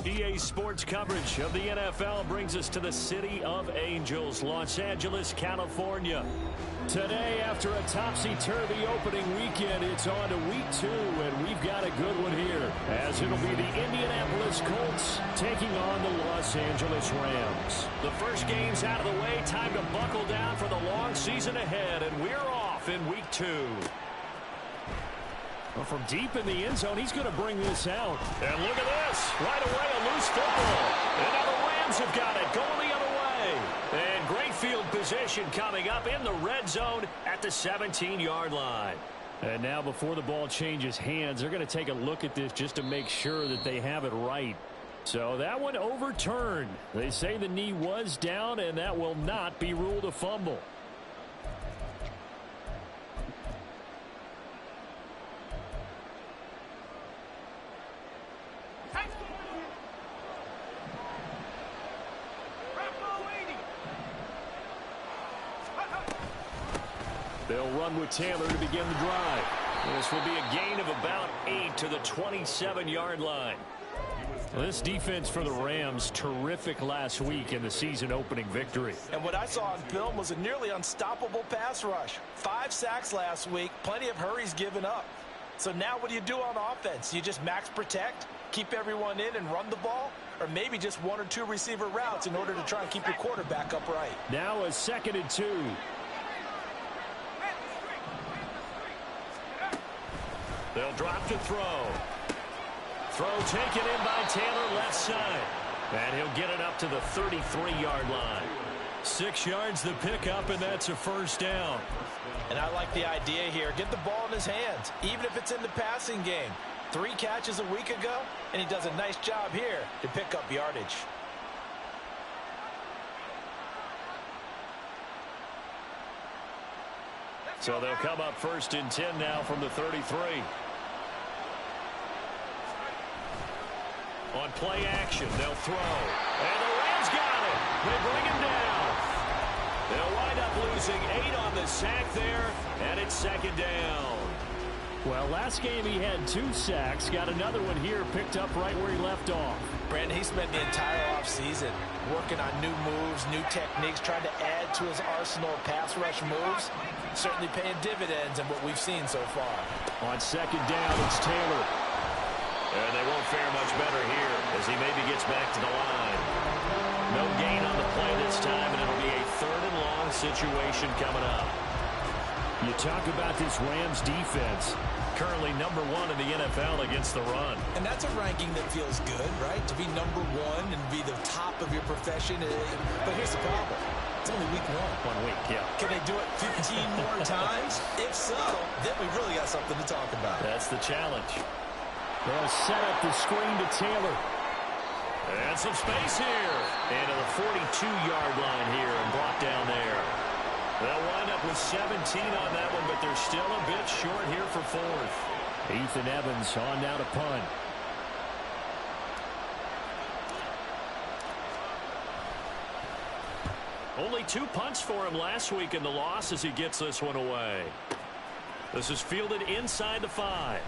EA Sports coverage of the NFL brings us to the City of Angels, Los Angeles, California. Today, after a topsy-turvy opening weekend, it's on to week 2, and we've got a good one here, as it'll be the Indianapolis Colts taking on the Los Angeles Rams. The first game's out of the way, time to buckle down for the long season ahead, and we're off in week 2. Well, from deep in the end zone, he's going to bring this out. And look at this. Right away, a loose football. And now the Rams have got it, going the other way. And great field position coming up in the red zone at the 17-yard line. And now before the ball changes hands, they're going to take a look at this just to make sure that they have it right. So that one overturned. They say the knee was down, and that will not be ruled a fumble. They'll run with Taylor to begin the drive. This will be a gain of about 8 to the 27-yard line. This defense for the Rams, terrific last week in the season-opening victory. And what I saw on film was a nearly unstoppable pass rush. 5 sacks last week, plenty of hurries given up. So now what do you do on offense? You just max protect, keep everyone in and run the ball? Or maybe just 1 or 2 receiver routes in order to try and keep your quarterback upright? Now a 2nd and 2. They'll drop to throw. Throw taken in by Taylor, left side. And he'll get it up to the 33-yard line. 6 yards the pickup, and that's a first down. And I like the idea here. Get the ball in his hands, even if it's in the passing game. 3 catches a week ago, and he does a nice job here to pick up yardage. So they'll come up 1st and 10 now from the 33. On play action, they'll throw. And the Rams got it. They bring him down. They'll wind up losing 8 on the sack there, and it's 2nd down. Well, last game he had 2 sacks. Got another one here, picked up right where he left off. Brandon, he spent the entire offseason working on new moves, new techniques, trying to add to his arsenal of pass rush moves. Certainly paying dividends in what we've seen so far. On 2nd down, it's Taylor. And they won't fare much better here as he maybe gets back to the line. No gain on the play this time, and it'll be a 3rd and long situation coming up. You talk about this Rams defense, currently number 1 in the NFL against the run. And that's a ranking that feels good, right? To be number 1 and be the top of your profession. But here's the problem. It's only week 1. 1 week, yeah. Can they do it 15 more times? If so, then we really got something to talk about. That's the challenge. They'll set up the screen to Taylor. And some space here. And to the 42-yard line here and brought down there. They'll wind up with 17 on that one, but they're still a bit short here for 4th. Ethan Evans on now to punt. Only 2 punts for him last week in the loss as he gets this one away. This is fielded inside the 5.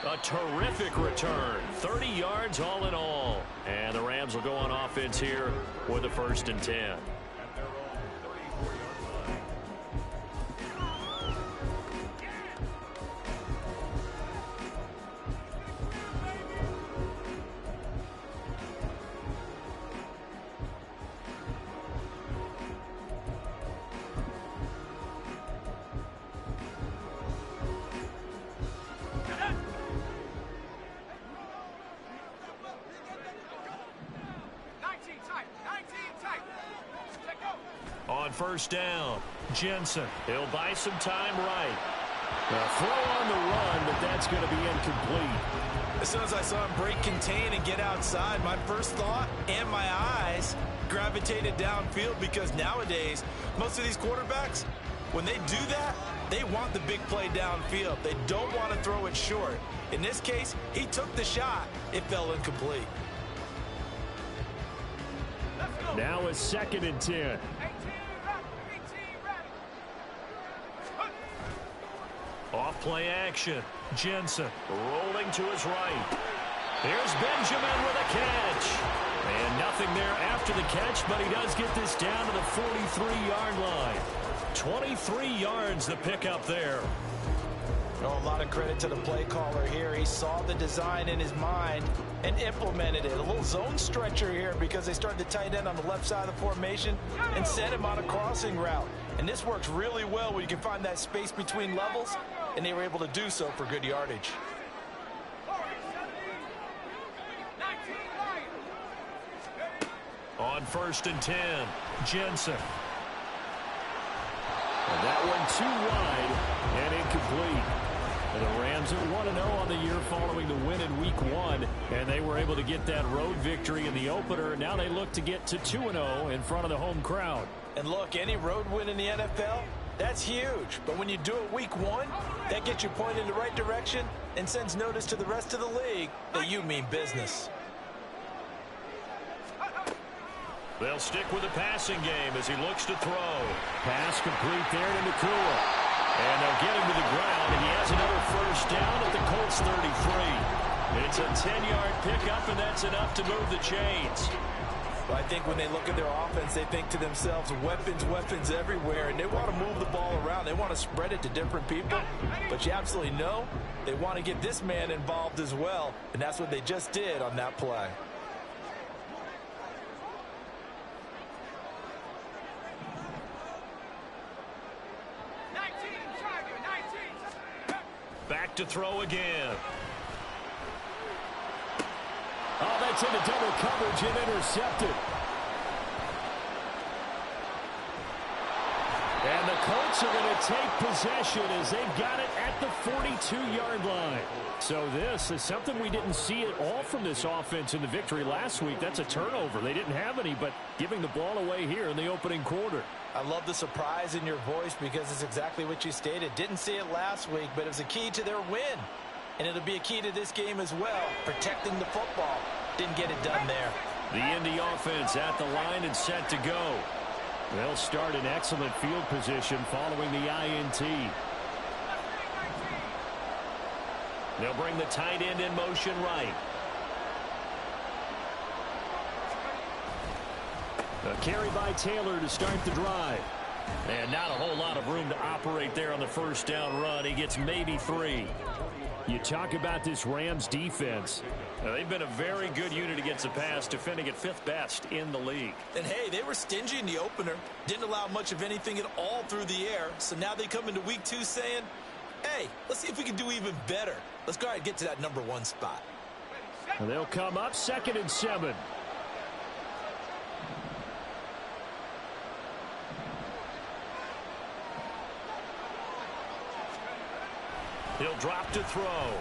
A terrific return. 30 yards all in all. And the Rams will go on offense here with the 1st and 10. On 1st down, Jensen. He'll buy some time right. A throw on the run, but that's going to be incomplete. As soon as I saw him break contain and get outside, my first thought and my eyes gravitated downfield, because nowadays, most of these quarterbacks, when they do that, they want the big play downfield. They don't want to throw it short. In this case, he took the shot. It fell incomplete. Now a 2nd and 10. Off Play action. Jensen rolling to his right. Here's Benjamin with a catch. And nothing there after the catch, but he does get this down to the 43-yard line. 23 yards the pickup there. Oh, a lot of credit to the play caller here. He saw the design in his mind and implemented it. A little zone stretcher here because they started the tight end on the left side of the formation and sent him on a crossing route. And this works really well when you can find that space between levels, and they were able to do so for good yardage. On 1st and 10, Jensen. And that one too wide and incomplete. And the Rams are 1-0 on the year following the win in Week 1, and they were able to get that road victory in the opener. Now they look to get to 2-0 in front of the home crowd. And look, any road win in the NFL, that's huge. But when you do it Week 1, that gets you pointed in the right direction and sends notice to the rest of the league that you mean business. They'll stick with the passing game as he looks to throw. Pass complete there to Nakua. And they'll get him to the ground, and he has another first down at the Colts 33. It's a 10-yard pickup, and that's enough to move the chains. Well, I think when they look at their offense, they think to themselves, weapons, weapons everywhere, and they want to move the ball around. They want to spread it to different people, but you absolutely know they want to get this man involved as well, and that's what they just did on that play. Back to throw again. Oh, that's into double coverage and intercepted. And the Colts are going to take possession as they've got it at the 42-yard line. So this is something we didn't see at all from this offense in the victory last week. That's a turnover. They didn't have any, but giving the ball away here in the opening quarter. I love the surprise in your voice because it's exactly what you stated. Didn't see it last week, but it was a key to their win. And it'll be a key to this game as well, protecting the football. Didn't get it done there. The Indy offense at the line and set to go. They'll start in excellent field position following the INT. They'll bring the tight end in motion right. A carry by Taylor to start the drive. And not a whole lot of room to operate there on the first down run. He gets maybe 3. You talk about this Rams defense. Now, they've been a very good unit against the pass, defending at 5th best in the league. And, hey, they were stingy in the opener. Didn't allow much of anything at all through the air. So now they come into Week 2 saying, hey, let's see if we can do even better. Let's go ahead and get to that number 1 spot. And they'll come up 2nd and 7. He'll drop to throw.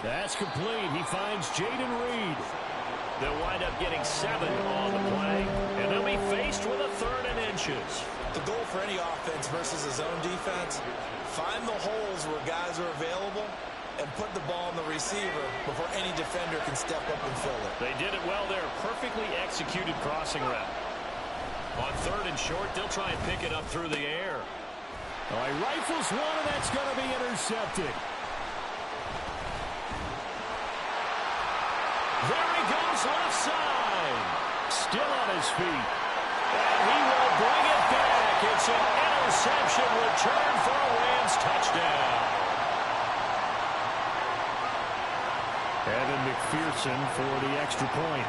That's complete. He finds Jaden Reed. They'll wind up getting 7 on the play, and they'll be faced with a 3rd and inches. The goal for any offense versus a zone defense, find the holes where guys are available and put the ball in the receiver before any defender can step up and fill it. They did it well there. Perfectly executed crossing route. On 3rd and short, they'll try and pick it up through the air. All right, rifles one, and that's going to be intercepted. There he goes left side. Still on his feet. And he will bring it back. It's an interception return for a Rams touchdown. Evan McPherson for the extra point.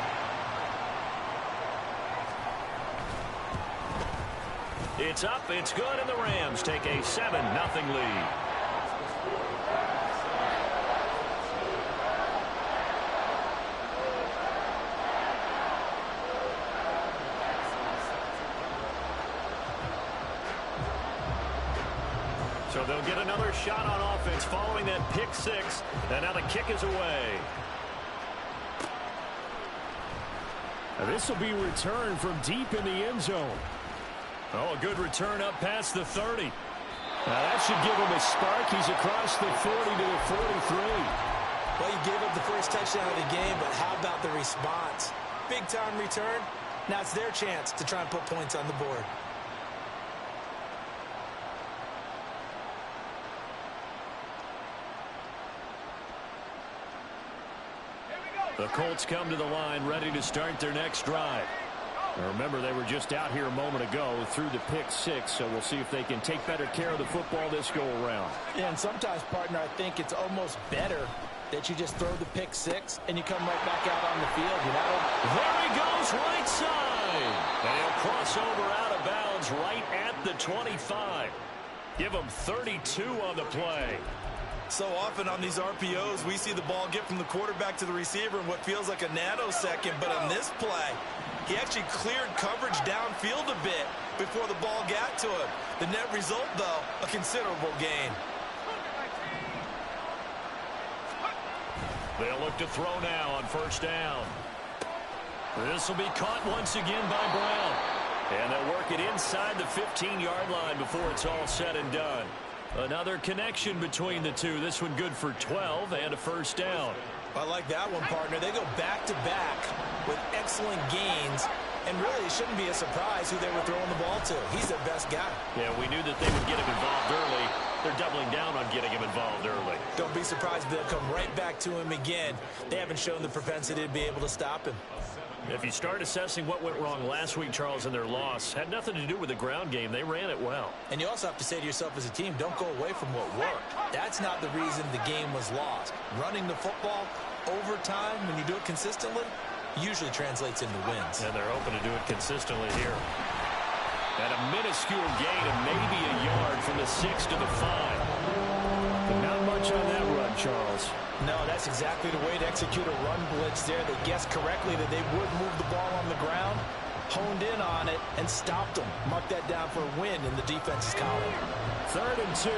It's up, it's good, and the Rams take a 7-0 lead. So they'll get another shot on offense following that pick 6, and now the kick is away. Now this will be returned from deep in the end zone. Oh, a good return up past the 30. Now that should give him a spark. He's across the 40 to the 43. Well, you gave up the first touchdown of the game, but how about the response? Big-time return. Now it's their chance to try and put points on the board. The Colts come to the line ready to start their next drive. Now remember, they were just out here a moment ago through the pick six, so we'll see if they can take better care of the football this go-around. Yeah, and sometimes, partner, I think it's almost better that you just throw the pick six and you come right back out on the field. You know? There he goes, right side. And he'll cross over out of bounds right at the 25. Give him 32 on the play. So often on these RPOs, we see the ball get from the quarterback to the receiver in what feels like a nanosecond. But on this play, he actually cleared coverage downfield a bit before the ball got to him. The net result, though, a considerable gain. They'll look to throw now on first down. This will be caught once again by Brown. And they'll work it inside the 15-yard line before it's all said and done. Another connection between the two. This one good for 12 and a first down. I like that one, partner. They go back-to-back with excellent gains. And really, it shouldn't be a surprise who they were throwing the ball to. He's their best guy. Yeah, we knew that they would get him involved early. They're doubling down on getting him involved early. Don't be surprised if they'll come right back to him again. They haven't shown the propensity to be able to stop him. If you start assessing what went wrong last week, Charles, in their loss, had nothing to do with the ground game. They ran it well. And you also have to say to yourself as a team, don't go away from what worked. That's not the reason the game was lost. Running the football over time, when you do it consistently, usually translates into wins. And they're hoping to do it consistently here. And a minuscule gain of maybe a yard from the 6 to the 5. But not much on that run, Charles. No, that's exactly the way to execute a run blitz there. They guessed correctly that they would move the ball on the ground, honed in on it, and stopped them. Mark that down for a win in the defense's column. 3rd and 2.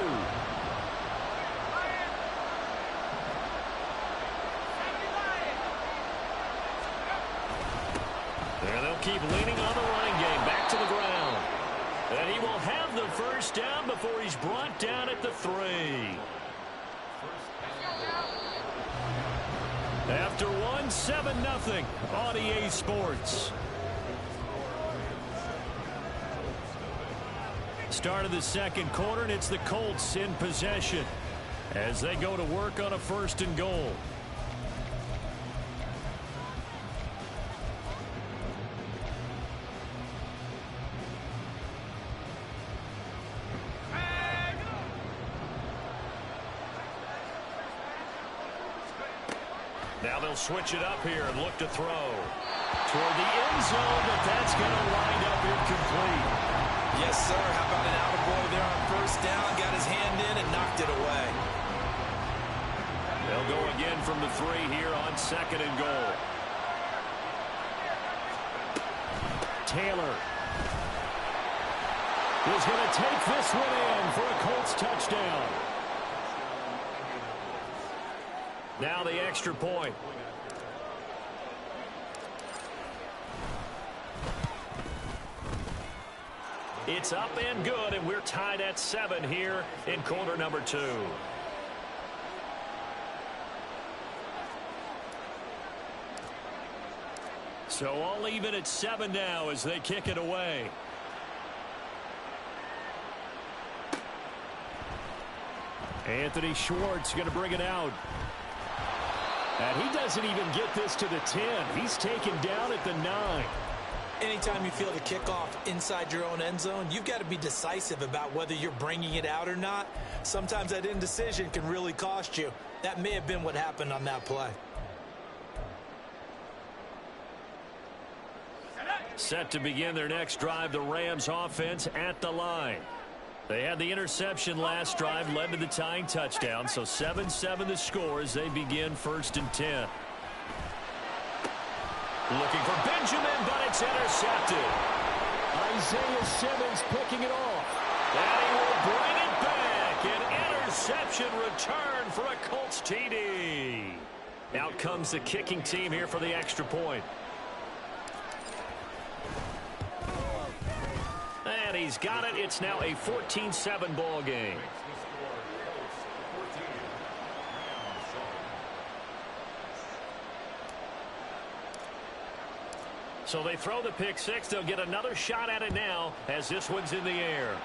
And they'll keep leaning on the running game. Back to the ground. And he will have the first down before he's brought down at the 3. After 1, 7-0 on EA Sports. Start of the second quarter, and it's the Colts in possession as they go to work on a 1st and goal. Now they'll switch it up here and look to throw toward the end zone, but that's going to wind up incomplete. Yes, sir. How about an attaboy there on first down? Got his hand in and knocked it away. They'll go again from the 3 here on 2nd and goal. Taylor is going to take this one in for a Colts touchdown. Now the extra point. It's up and good, and we're tied at 7 here in quarter number 2. So all even at 7 now as they kick it away. Anthony Schwartz going to bring it out. And he doesn't even get this to the 10. He's taken down at the 9. Anytime you feel the kickoff inside your own end zone, you've got to be decisive about whether you're bringing it out or not. Sometimes that indecision can really cost you. That may have been what happened on that play. Set to begin their next drive, the Rams offense at the line. They had the interception last drive, led to the tying touchdown, so 7-7 the score as they begin 1st and 10. Looking for Benjamin, but it's intercepted. Isaiah Simmons picking it off. And he will bring it back. An interception return for a Colts TD. Out comes the kicking team here for the extra point. And he's got it. It's now a 14-7 ball game. So they throw the pick six. They'll get another shot at it now as this one's in the air.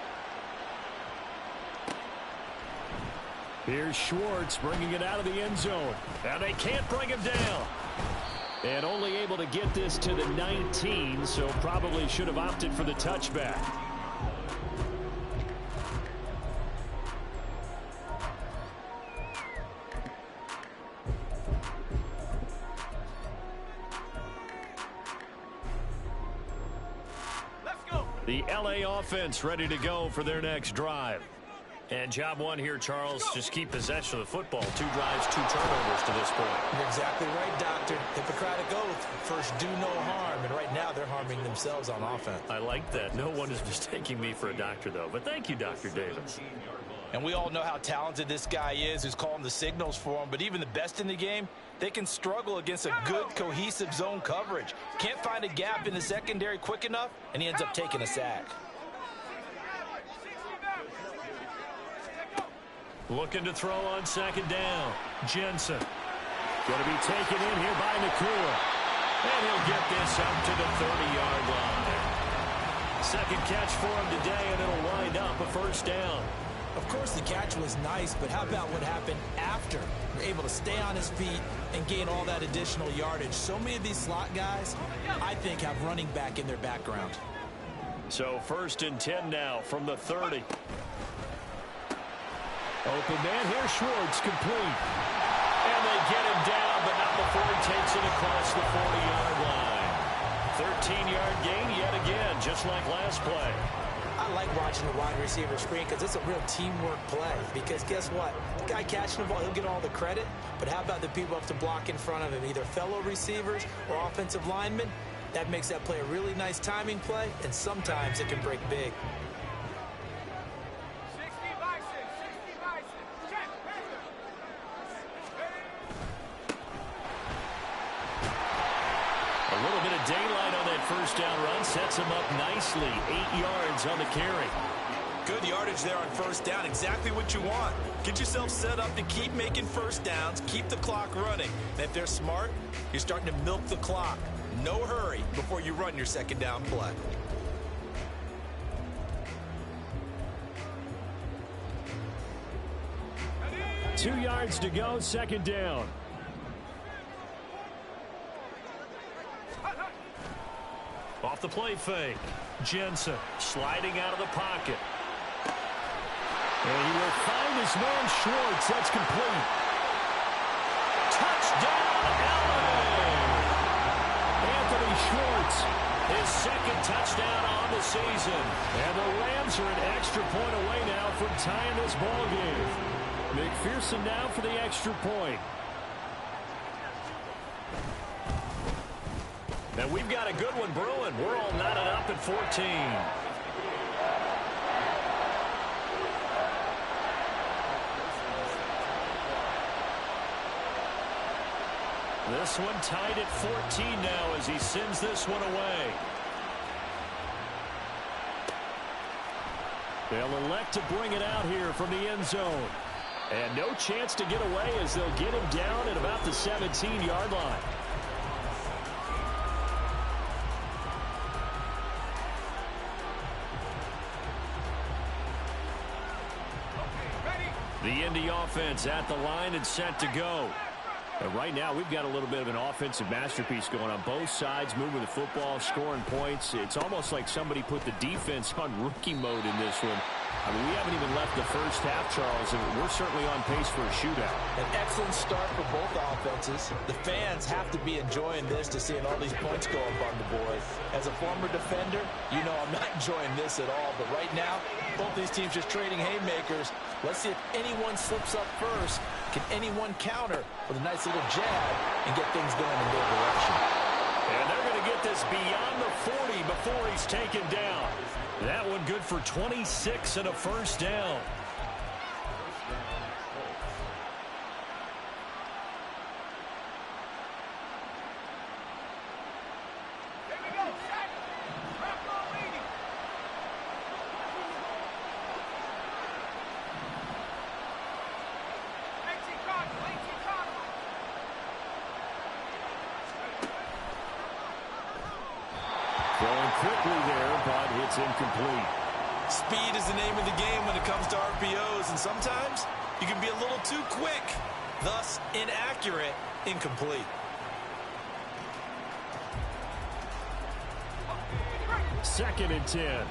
Here's Schwartz bringing it out of the end zone. And they can't bring him down. And only able to get this to the 19, so probably should have opted for the touchback. The LA offense ready to go for their next drive. And job one here, Charles, just keep possession of the football. 2 drives, 2 turnovers to this point. You're exactly right, Doctor. Hippocratic oath. First, do no harm. And right now, they're harming themselves on offense. I like that. No one is mistaking me for a doctor, though. But thank you, Dr. Davis. And we all know how talented this guy is who's calling the signals for him. But even the best in the game, they can struggle against a good, cohesive zone coverage. Can't find a gap in the secondary quick enough, and he ends up taking a sack. Looking to throw on 2nd down. Jensen. Going to be taken in here by Nakua. And he'll get this up to the 30-yard line. Second catch for him today, and it'll wind up a 1st down. Of course, the catch was nice, but how about what happened after? You're able to stay on his feet and gain all that additional yardage. So many of these slot guys, I think, have running back in their background. So 1st and 10 now from the 30. Open man here, Schwartz, complete. And they get him down, but not before he takes it across the 40-yard line. 13-yard gain yet again, just like last play. I like watching the wide receiver screen because it's a real teamwork play. Because guess what? The guy catching the ball, he'll get all the credit. But how about the people up to block in front of him, either fellow receivers or offensive linemen? That makes that play a really nice timing play, and sometimes it can break big. A little bit of daylight on that 1st down run sets him up nicely. 8 yards on the carry. Good yardage there on 1st down. Exactly what you want. Get yourself set up to keep making 1st downs. Keep the clock running. And if they're smart, you're starting to milk the clock. No hurry before you run your 2nd down play. Two yards to go, 2nd down. Off the play fake. Jensen sliding out of the pocket. And he will find his man Schwartz. That's complete. Touchdown, LA! Anthony Schwartz, his 2nd touchdown on the season. And the Rams are an extra point away now from tying this ball game. McPherson now for the extra point. And we've got a good one brewing. We're all knotted up at 14. This one tied at 14 now as he sends this one away. They'll elect to bring it out here from the end zone. And no chance to get away as they'll get him down at about the 17-yard line. The Indy offense at the line and set to go. And right now, we've got a little bit of an offensive masterpiece going on. Both sides moving the football, scoring points. It's almost like somebody put the defense on rookie mode in this one. I mean, we haven't even left the 1st half, Charles, and we're certainly on pace for a shootout. An excellent start for both offenses. The fans have to be enjoying this to seeing all these points go up on the board. As a former defender, you know I'm not enjoying this at all. But right now, both these teams just trading haymakers. Let's see if anyone slips up first. Can anyone counter with a nice little jab and get things going in their direction? And they're going to get this beyond the 40 before he's taken down. That one good for 26 and a 1st down. Throwing quickly there, but it's incomplete. Speed is the name of the game when it comes to RPOs, and sometimes you can be a little too quick, thus inaccurate, incomplete. 2nd and 10.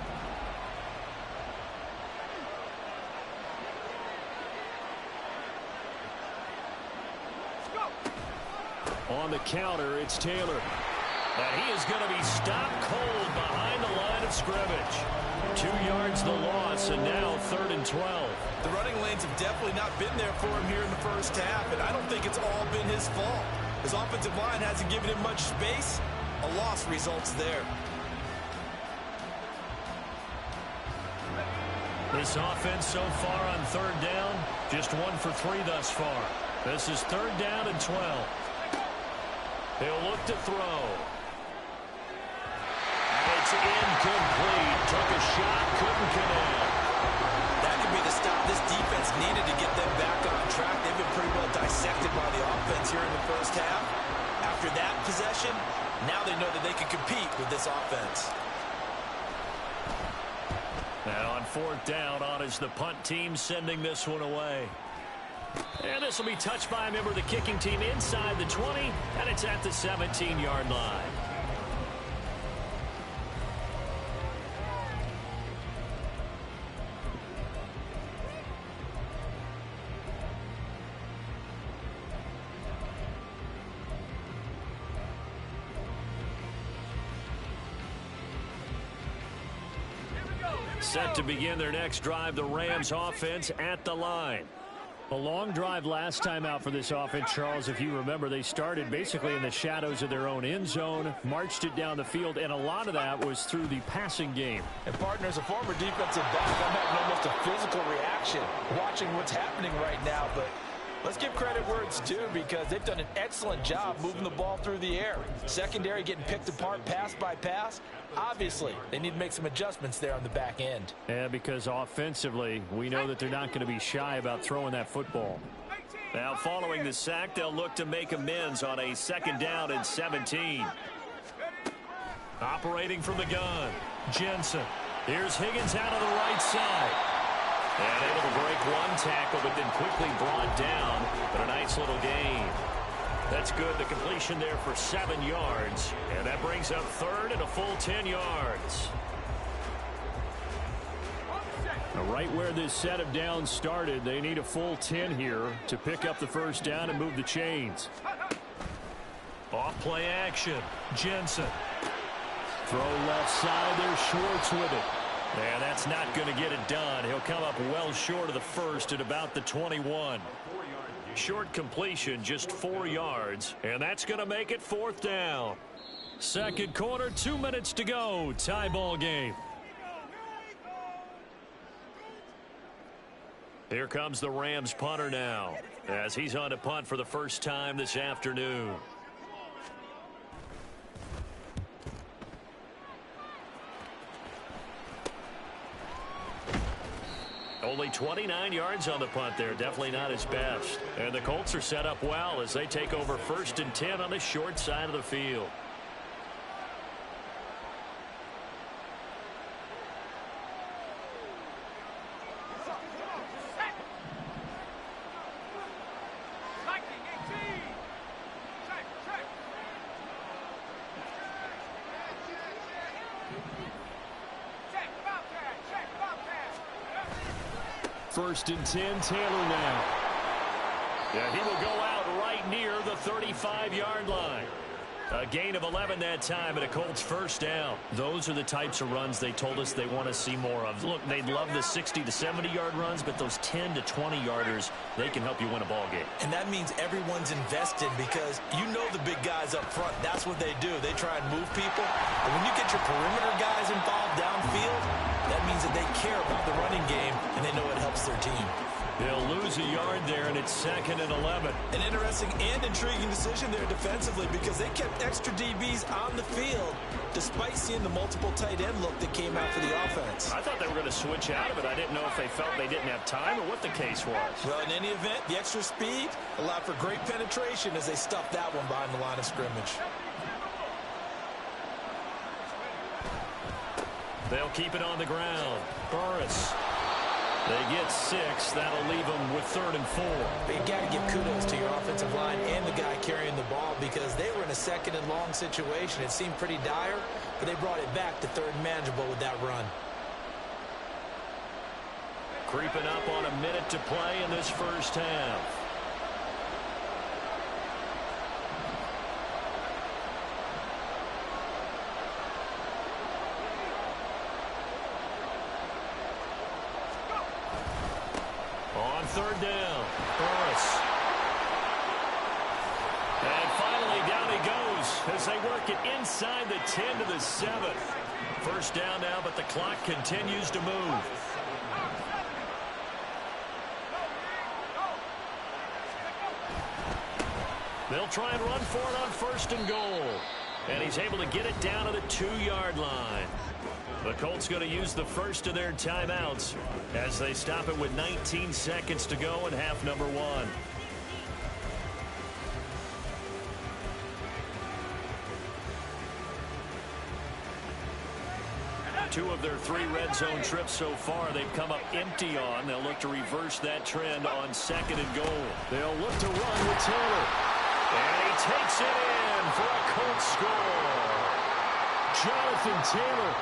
On the counter, it's Taylor. And he is going to be stopped cold behind the line of scrimmage. 2 yards the loss, and now 3rd and 12. The running lanes have definitely not been there for him here in the first half, and I don't think it's all been his fault. His offensive line hasn't given him much space. A loss results there. This offense so far on 3rd down, just 1 for 3 thus far. This is 3rd down and 12. He'll look to throw. It's incomplete. Took a shot, couldn't connect. That could be the stop this defense needed to get them back on track. They've been pretty well dissected by the offense here in the first half. After that possession, now they know that they can compete with this offense. And on 4th down, on is the punt team sending this one away. And this will be touched by a member of the kicking team inside the 20, and it's at the 17-yard line. Set to begin their next drive, the Rams offense at the line. A long drive last time out for this offense, Charles. If you remember, they started basically in the shadows of their own end zone, marched it down the field, and a lot of that was through the passing game. And partner, as a former defensive back, I'm having almost a physical reaction watching what's happening right now. But let's give credit where it's due, because they've done an excellent job moving the ball through the air. Secondary getting picked apart pass by pass. Obviously, they need to make some adjustments there on the back end. Yeah, because offensively, we know that they're not going to be shy about throwing that football. Now, following the sack, they'll look to make amends on a 2nd down and 17. Operating from the gun, Jensen. Here's Higgins out of the right side. And able to break 1 tackle, but then quickly brought down. But a nice little gain. That's good. The completion there for 7 yards. And that brings up 3rd and a full 10 yards. Now, right where this set of downs started, they need a full 10 here to pick up the 1st down and move the chains. Off play action. Jensen. Throw left side there. Schwartz with it. And that's not going to get it done. He'll come up well short of the 1st at about the 21. Short completion, just 4 yards, and that's going to make it 4th down. 2nd quarter, 2 minutes to go. Tie ball game. Here comes the Rams punter now, as he's on to punt for the first time this afternoon. Only 29 yards on the punt there. Definitely not his best. And the Colts are set up well as they take over 1st and 10 on the short side of the field. First and 10, Taylor now. Yeah, he will go out right near the 35-yard line. A gain of 11 that time and a Colts 1st down. Those are the types of runs they told us they want to see more of. Look, they'd love the 60 to 70-yard runs, but those 10 to 20-yarders, they can help you win a ball game. And that means everyone's invested, because you know the big guys up front, that's what they do. They try and move people. But when you get your perimeter guys involved downfield, that means that they care about the running game, and they know it helps their team. They'll lose a yard there, and it's 2nd and 11. An interesting and intriguing decision there defensively, because they kept extra DBs on the field despite seeing the multiple tight end look that came out for the offense. I thought they were going to switch out of it. I didn't know if they felt they didn't have time or what the case was. Well, in any event, the extra speed allowed for great penetration as they stuffed that one behind the line of scrimmage. They'll keep it on the ground. Burris. They get 6. That'll leave them with 3rd and 4. But you got to give kudos to your offensive line and the guy carrying the ball because they were in a 2nd and long situation. It seemed pretty dire, but they brought it back to 3rd and manageable with that run. Creeping up on a minute to play in this first half. On 3rd down, Burris. And finally down he goes as they work it inside the 10 to the 7. First down now, but the clock continues to move. They'll try and run for it on 1st and goal. And he's able to get it down to the 2-yard line. The Colts going to use the first of their timeouts as they stop it with 19 seconds to go in half number 1. Two of their 3 red zone trips so far they've come up empty on. They'll look to reverse that trend on 2nd and goal. They'll look to run with Taylor. And he takes it in for a Colts score. Jonathan Taylor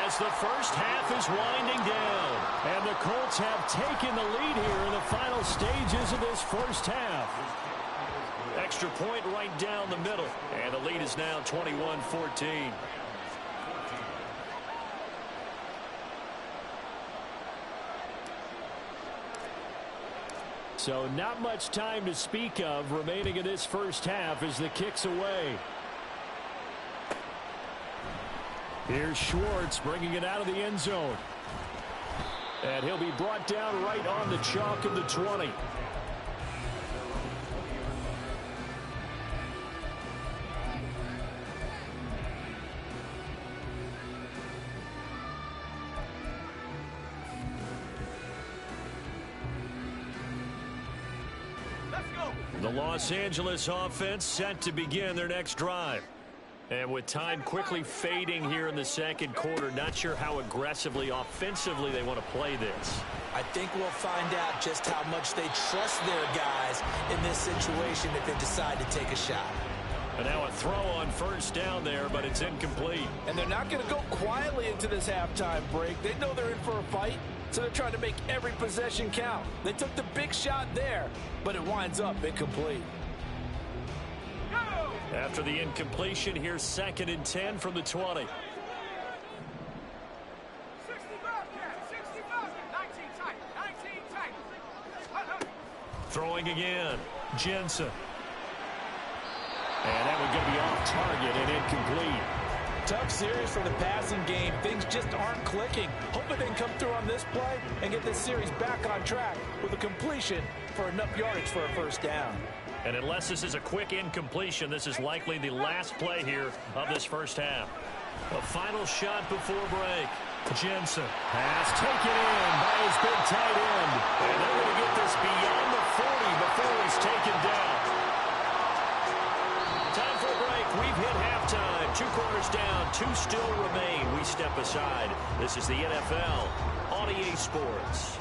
as the first half is winding down. And the Colts have taken the lead here in the final stages of this first half. Extra point right down the middle. And the lead is now 21-14. So not much time to speak of remaining in this first half as the kick's away. Here's Schwartz bringing it out of the end zone. And he'll be brought down right on the chalk of the 20. The Los Angeles offense set to begin their next drive. And with time quickly fading here in the second quarter, not sure how aggressively, offensively they want to play this. I think we'll find out just how much they trust their guys in this situation if they decide to take a shot. And now a throw on 1st down there, but it's incomplete. And they're not going to go quietly into this halftime break. They know they're in for a fight, so they're trying to make every possession count. They took the big shot there, but it winds up incomplete. After the incompletion, here's 2nd and 10 from the 20. Throwing again, Jensen. And that one going to be off target and incomplete. Tough series for the passing game. Things just aren't clicking. Hoping they can come through on this play and get this series back on track with a completion for enough yardage for a 1st down. And unless this is a quick incompletion, this is likely the last play here of this first half. A final shot before break. Jensen has taken in by his big tight end. And they're going to get this beyond the 40 before he's taken down. Time for a break. We've hit halftime. 2 quarters down. 2 still remain. We step aside. This is the NFL on EA Sports.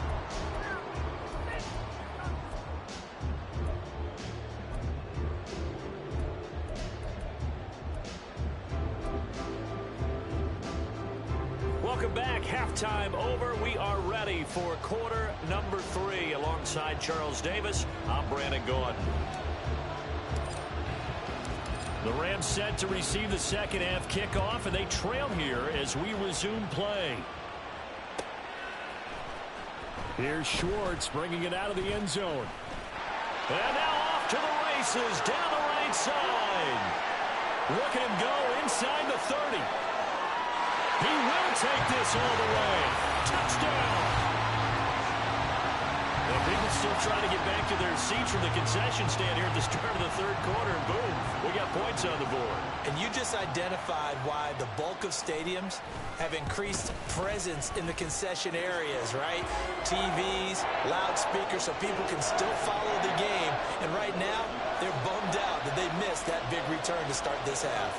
Welcome back. Halftime over. We are ready for quarter number 3. Alongside Charles Davis, I'm Brandon Gordon. The Rams set to receive the second half kickoff, and they trail here as we resume play. Here's Schwartz bringing it out of the end zone. And now off to the races down the right side. Look at him go inside the 30. He will take this all the way. Touchdown. And people still trying to get back to their seats from the concession stand here at the start of the 3rd quarter. And boom, we got points on the board. And you just identified why the bulk of stadiums have increased presence in the concession areas, right? TVs, loudspeakers, so people can still follow the game. And right now, they're bummed out that they missed that big return to start this half.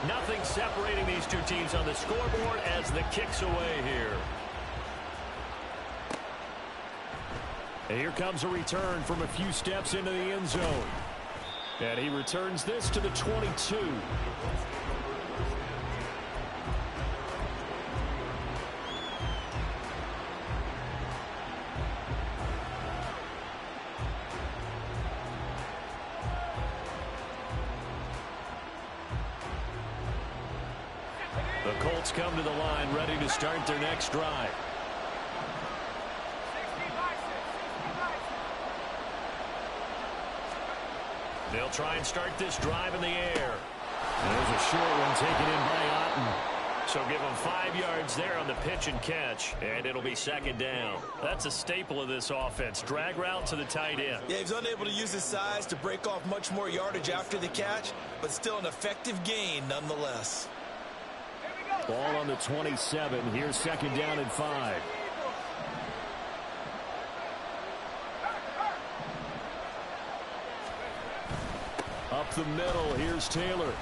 Nothing separating these two teams on the scoreboard as the kick's away here. And here comes a return from a few steps into the end zone. And he returns this to the 22. The Colts come to the line, ready to start their next drive. They'll try and start this drive in the air. There's a short one taken in by Otten. So give him 5 yards there on the pitch and catch, and it'll be second down. That's a staple of this offense. Drag route to the tight end. Yeah, he's unable to use his size to break off much more yardage after the catch, but still an effective gain nonetheless. Ball on the 27. Here's second down and 5. Up the middle, here's Taylor.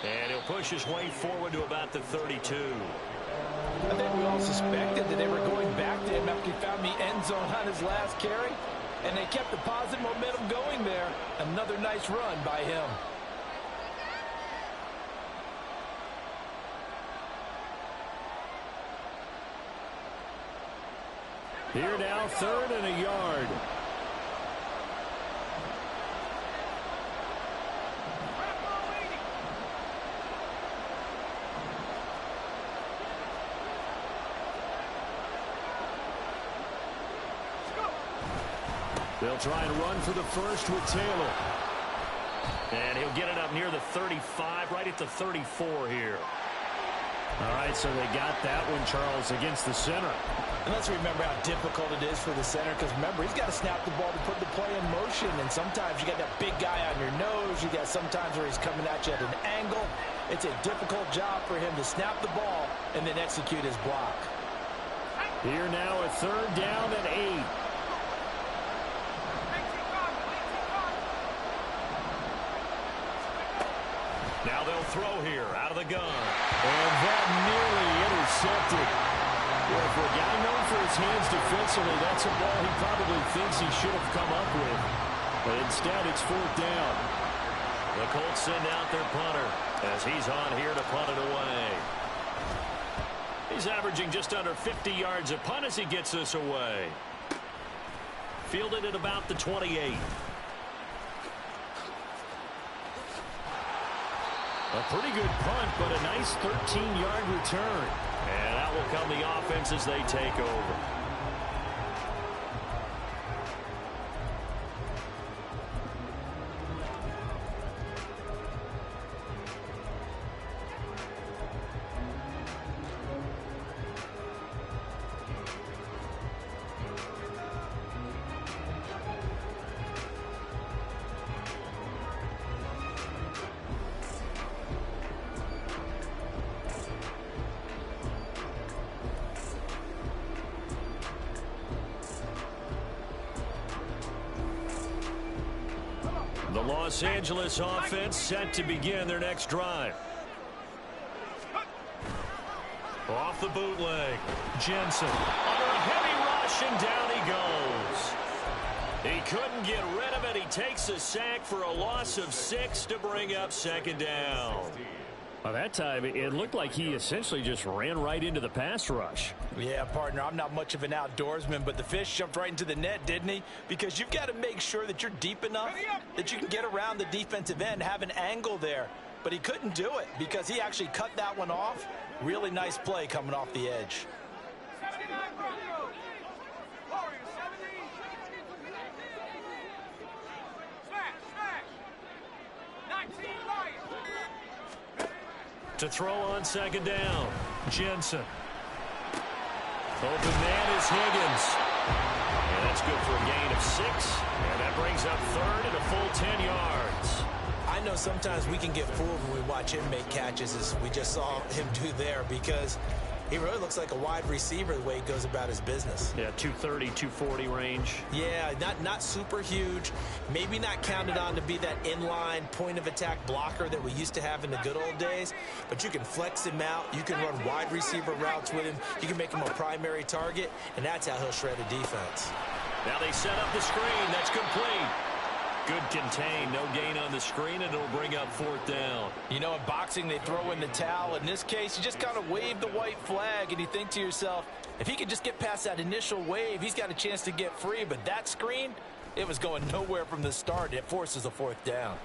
And he'll push his way forward to about the 32. I think we all suspected that they were going back to him after he found the end zone on his last carry. And they kept the positive momentum going there. Another nice run by him. Here now, 3rd and a yard. They'll try and run for the first with Taylor. And he'll get it up near the 35, right at the 34 here. All right, so they got that one, Charles, against the center. And let's remember how difficult it is for the center, because remember, he's got to snap the ball to put the play in motion, and sometimes you got that big guy on your nose. You got sometimes where he's coming at you at an angle. It's a difficult job for him to snap the ball and then execute his block. Here now, a 3rd down and 8. Now they'll throw here out of the gun. And that nearly intercepted. Well, for a guy known for his hands defensively, that's a ball he probably thinks he should have come up with. But instead, it's 4th down. The Colts send out their punter as he's on here to punt it away. He's averaging just under 50 yards a punt as he gets this away. Fielded at about the 28. A pretty good punt, but a nice 13-yard return. And that will come the offense as they take over. The Los Angeles offense set to begin their next drive. Off the bootleg, Jensen under a heavy rush, and down he goes. He couldn't get rid of it. He takes a sack for a loss of 6 to bring up second down. Well, that time, it looked like he essentially just ran right into the pass rush. Yeah, partner, I'm not much of an outdoorsman, but the fish jumped right into the net, didn't he? Because you've got to make sure that you're deep enough that you can get around the defensive end, have an angle there. But he couldn't do it because he actually cut that one off. Really nice play coming off the edge. To throw on second down, Jensen. Open man is Higgins. And that's good for a gain of 6. And that brings up 3rd and a full 10 yards. I know sometimes we can get fooled when we watch him make catches, as we just saw him do there, because he really looks like a wide receiver the way he goes about his business. Yeah, 230, 240 range. Yeah, not super huge. Maybe not counted on to be that inline point-of-attack blocker that we used to have in the good old days. But you can flex him out. You can run wide receiver routes with him. You can make him a primary target, and that's how he'll shred a defense. Now they set up the screen. That's complete. Good contain. No gain on the screen, and it'll bring up 4th down. You know, in boxing, they throw in the towel. In this case, you just kind of wave the white flag, and you think to yourself, if he could just get past that initial wave, he's got a chance to get free. But that screen, it was going nowhere from the start. It forces a 4th down.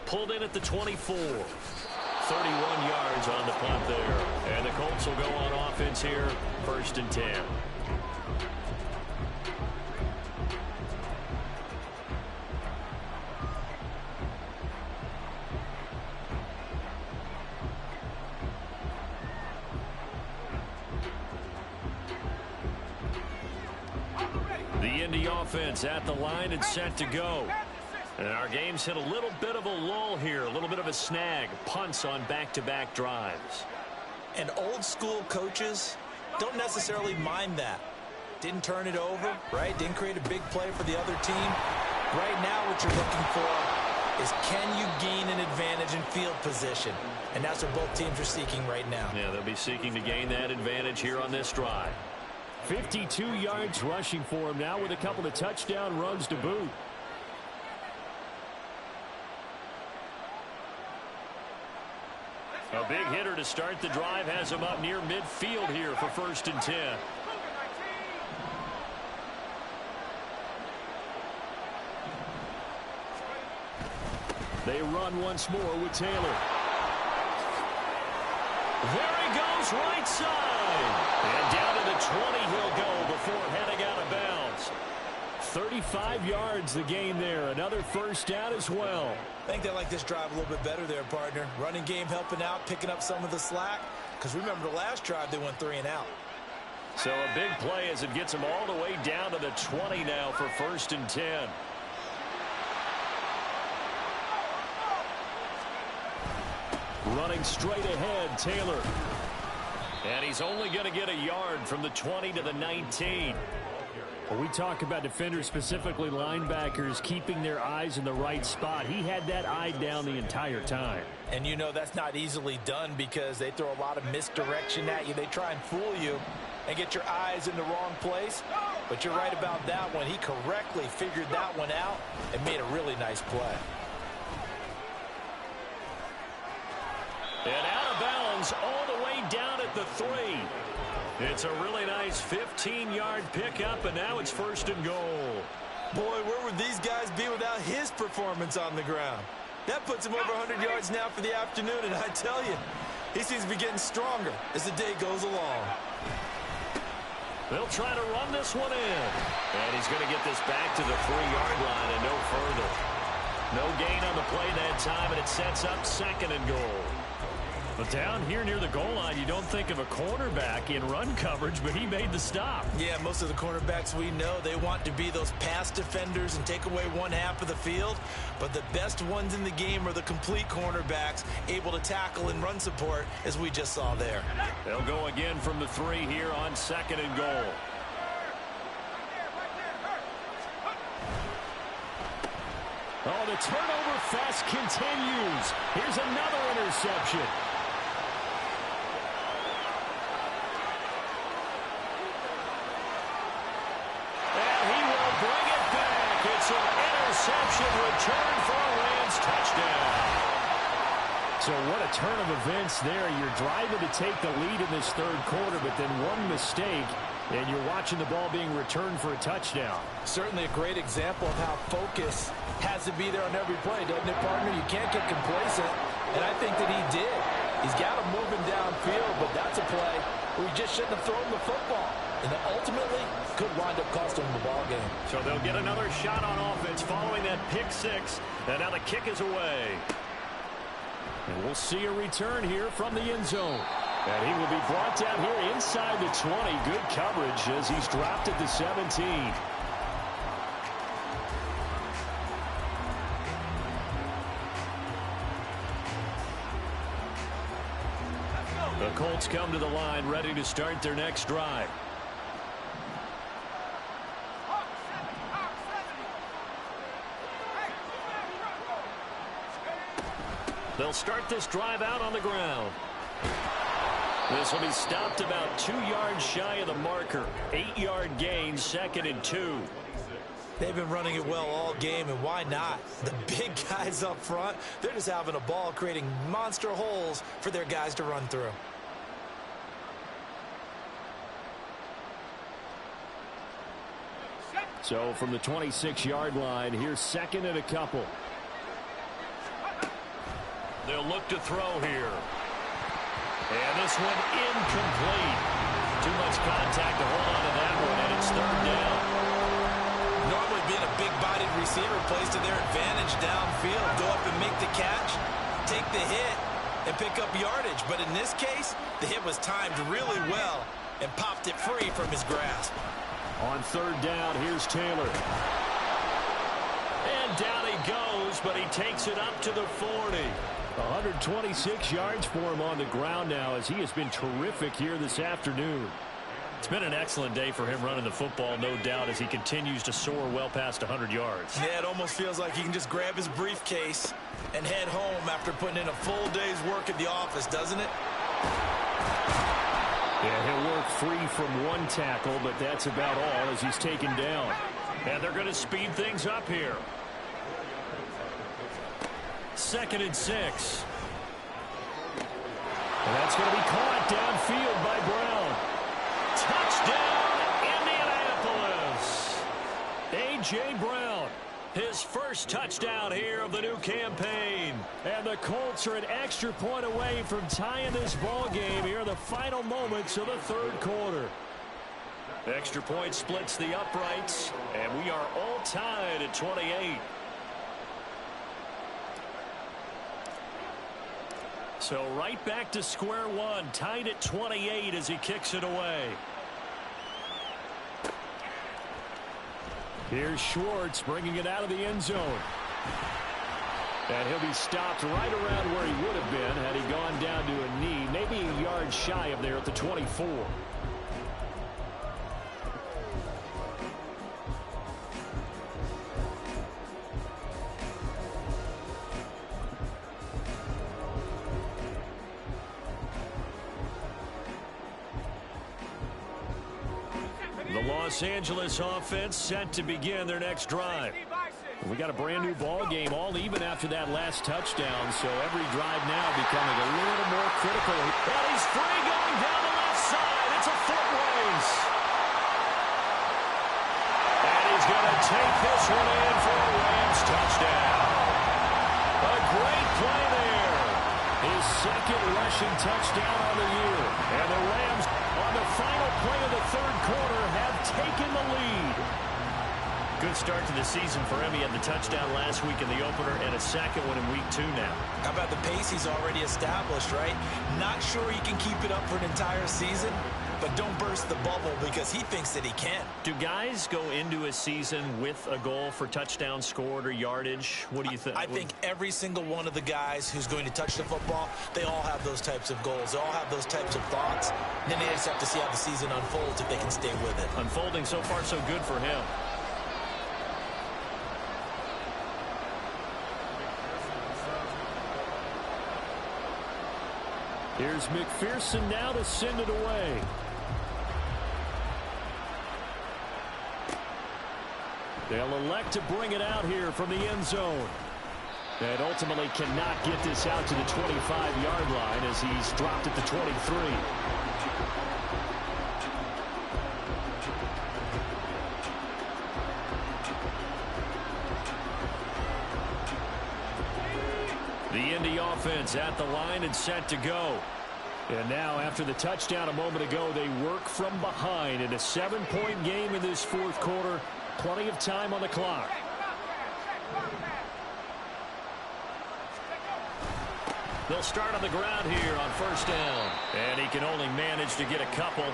Pulled in at the 24. 31 yards on the punt there. And the Colts will go on offense here, 1st and 10. The Indy offense at the line and set to go. And our game's hit a little bit of a lull here, a little bit of a snag. Punts on back-to-back drives. And old-school coaches don't necessarily mind that. Didn't turn it over, right? Didn't create a big play for the other team. Right now what you're looking for is, can you gain an advantage in field position? And that's what both teams are seeking right now. Yeah, they'll be seeking to gain that advantage here on this drive. 52 yards rushing for him now with a couple of touchdown runs to boot. A big hitter to start the drive has him up near midfield here for 1st and 10. They run once more with Taylor. There he goes, right side. And down to the 20 he'll go before heading out of bounds. 35 yards the gain there. Another 1st down as well. I think they like this drive a little bit better there, partner. Running game helping out, picking up some of the slack. Because remember the last drive, they went 3 and out. So a big play as it gets them all the way down to the 20 now for 1st and 10. Running straight ahead, Taylor. And he's only going to get a yard from the 20 to the 19. Well, we talk about defenders, specifically linebackers, keeping their eyes in the right spot. He had that eye down the entire time. And you know that's not easily done because they throw a lot of misdirection at you. They try and fool you and get your eyes in the wrong place. But you're right about that one. He correctly figured that one out and made a really nice play. And out of bounds all the way down at the 3. It's a really nice 15-yard pickup, and now it's 1st and goal. Boy, where would these guys be without his performance on the ground? That puts him over 100 yards now for the afternoon, and I tell you, he seems to be getting stronger as the day goes along. They'll try to run this one in. And he's going to get this back to the 3-yard line and no further. No gain on the play that time, and it sets up 2nd and goal. But down here near the goal line, you don't think of a cornerback in run coverage, but he made the stop. Yeah, most of the cornerbacks we know, they want to be those pass defenders and take away one half of the field. But the best ones in the game are the complete cornerbacks, able to tackle and run support, as we just saw there. They'll go again from the 3 here on 2nd and goal. Oh, the turnover fest continues. Here's another interception. It's an interception return for a Rams touchdown. So what a turn of events there. You're driving to take the lead in this 3rd quarter, but then one mistake, and you're watching the ball being returned for a touchdown. Certainly a great example of how focus has to be there on every play, doesn't it, partner? You can't get complacent, and I think that he did. He's got him moving downfield, but that's a play where he just shouldn't have thrown the football. And ultimately, could wind up costing him the ball game. So they'll get another shot on offense following that pick-6. And now the kick is away. And we'll see a return here from the end zone. And he will be brought down here inside the 20. Good coverage as he's dropped at the 17. The Colts come to the line, ready to start their next drive. They'll start this drive out on the ground. This will be stopped about 2 yards shy of the marker. 8-yard gain, 2nd and 2. They've been running it well all game, and why not? The big guys up front, they're just having a ball, creating monster holes for their guys to run through. So from the 26-yard line, here's 2nd and a couple. They'll look to throw here. And this one incomplete. Too much contact to hold on to that one, and it's 3rd down. Normally being a big-bodied receiver plays to their advantage downfield. Go up and make the catch, take the hit, and pick up yardage. But in this case, the hit was timed really well and popped it free from his grasp. On 3rd down, here's Taylor. And down he goes, but he takes it up to the 40. 126 yards for him on the ground now, as he has been terrific here this afternoon. It's been an excellent day for him running the football, no doubt, as he continues to soar well past 100 yards. Yeah, it almost feels like he can just grab his briefcase and head home after putting in a full day's work at the office, doesn't it? Yeah, he'll work free from one tackle, but that's about all as he's taken down. And they're going to speed things up here. 2nd and 6. And that's going to be caught downfield by Brown. Touchdown, Indianapolis. A.J. Brown, his first touchdown here of the new campaign. And the Colts are an extra point away from tying this ball game here in the final moments of the 3rd quarter. Extra point splits the uprights, and we are all tied at 28. So right back to square one, tied at 28 as he kicks it away. Here's Schwartz bringing it out of the end zone. And he'll be stopped right around where he would have been had he gone down to a knee, maybe a yard shy of there at the 24. The Los Angeles offense set to begin their next drive. We got a brand new ball game, all even after that last touchdown, so every drive now becoming a little more critical. And he's free going down the left side. It's a foot race. And he's going to take this one in for a Rams touchdown. A great play there. His 2nd rushing touchdown on the year. And the Rams, on the final play of the 3rd quarter, have taken the lead. Good start to the season for him. He had the touchdown last week in the opener and a 2nd one in week 2 now. How about the pace he's already established, right? Not sure he can keep it up for an entire season, but don't burst the bubble because he thinks that he can. Do guys go into a season with a goal for touchdown scored or yardage? What do you think? I think every single one of the guys who's going to touch the football, they all have those types of goals. They all have those types of thoughts. And then they just have to see how the season unfolds if they can stay with it. Unfolding so far so good for him. Here's McPherson now to send it away. They'll elect to bring it out here from the end zone. And ultimately cannot get this out to the 25-yard line as he's dropped at the 23. The Indy offense at the line and set to go. And now after the touchdown a moment ago, they work from behind in a 7-point game in this 4th quarter. Plenty of time on the clock. They'll start on the ground here on 1st down. And he can only manage to get a couple.